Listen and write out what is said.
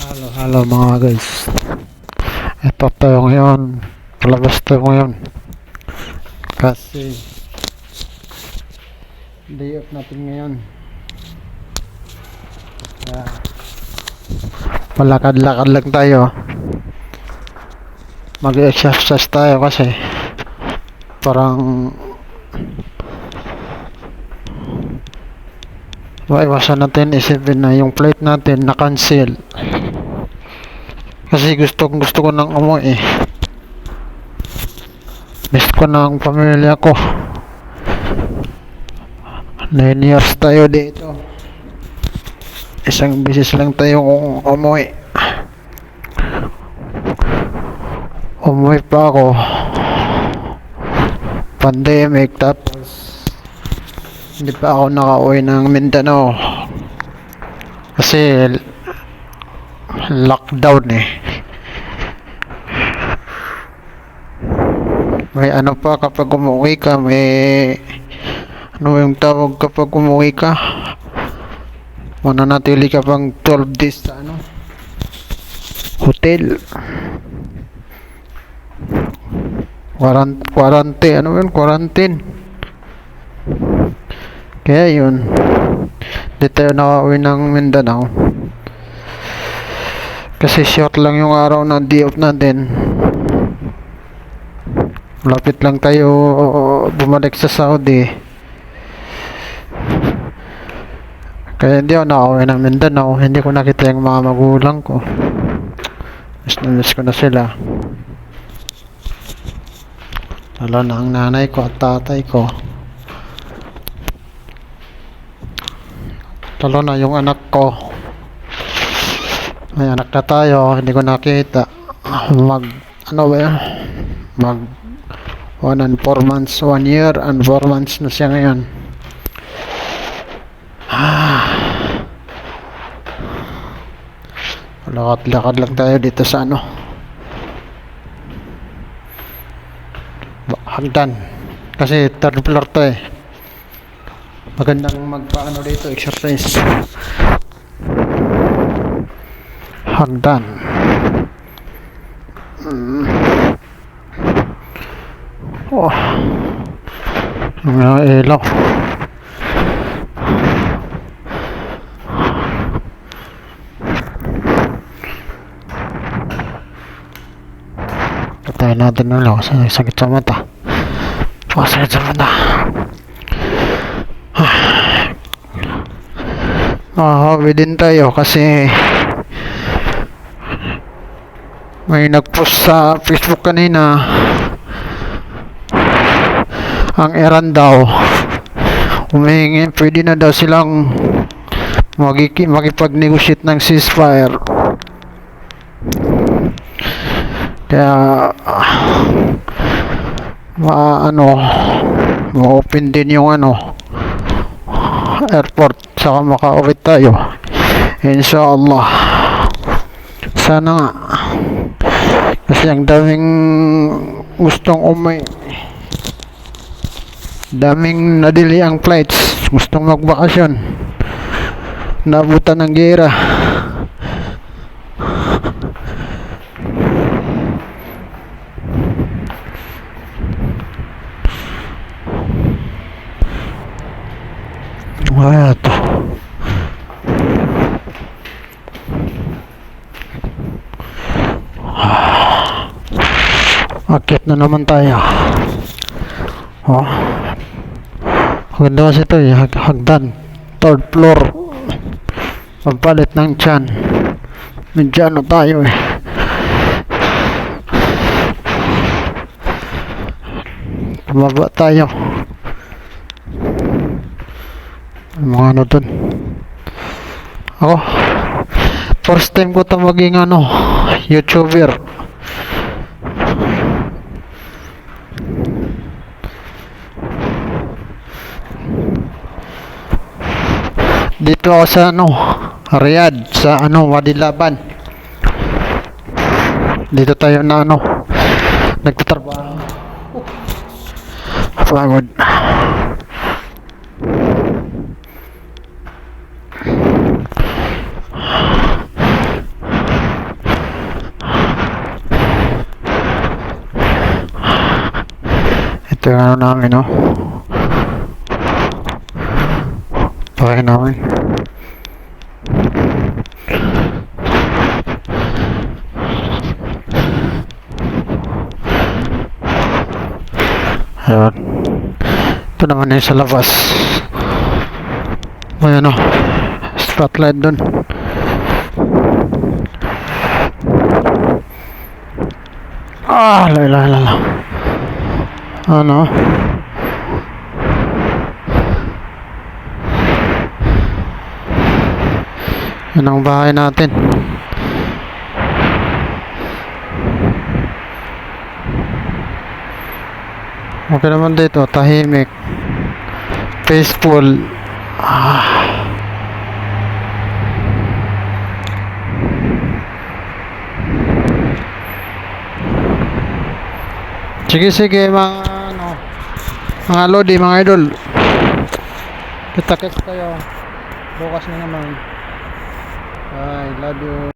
Halo mga guys. Ito tayo ngayon. Palabas tayo ngayon. Kasi day off natin ngayon. Kaya palakad-lakad lang tayo. Mag-exercise tayo kasi parang maiwasan natin isipin na yung flight natin na-cancel. Kasi gusto ko nang umuwi. Miss ko ng pamilya ko. 9 years tayo dito. Isang beses lang tayo umuwi. Umuwi pa ako. Pandemic, tapos hindi pa ako nakauwi ng Mindanao. Kasi lockdown eh. May ano pa kapag umuwi ka, may ano yung tawag kapag umuwi ka, mananatili ka pang 12 days sa ano, hotel. Quarantine, ano yun? Quarantine. Kaya yun, di tayo nakauwi ng Mindanao kasi short lang yung araw na day off natin. Malapit lang tayo bumalik sa Saudi. Kaya hindi ako nakauwi ng Mindanao. Hindi ko nakita yung mga magulang ko. Miss ko na sila. Lalo na ang nanay ko at tatay ko. Lalo na yung anak ko. May anak na tayo. Hindi ko nakita. Ano ba yun? 1 and 4 months. 1 year and 4 months na siya ngayon. Lakad-lakad lang tayo dito sa ano, hagdan. Kasi third floor to eh. Magandang magpaano dito, exercise. Hagdan. Oh. Ang ilaw. Patayin natin ng ilaw kasi sakit sa mata. Sakit sa mata. Hawi din tayo kasi may nag-post sa Facebook kanina. Ang Iran daw humihingi, pwede na daw silang makipag-negotiate ng ceasefire. Kaya ma-open din yung airport, saka makauwi tayo inshallah. Sana nga, kasi ang daming gustong umuwi, daming nadili ang flights, gustong magbakasyon, nabutan ng gera. Wala to. Akit na naman tayo. Oh. Maganda kasi ito eh. Hagdan. Third floor. Pagpalit ng tiyan. Medyo tayo eh. Tumaba tayo. Mga dun. Ako, first time ko ito maging YouTuber. Dito ako sa Riyadh, sa Wadi Laban. Dito tayo na nagtatrabaho. Pagod. Ito yung ano namin, no? Bahay namin. Ayan. Ito naman yung sa labas. May ano, spotlight dun. Lala. Ano? Yan ang bahay natin. Okay naman dito, tahimik, peaceful. Sige mga ano, mga lodi, mga idol. Kita-kits tayo bukas na naman. I love you.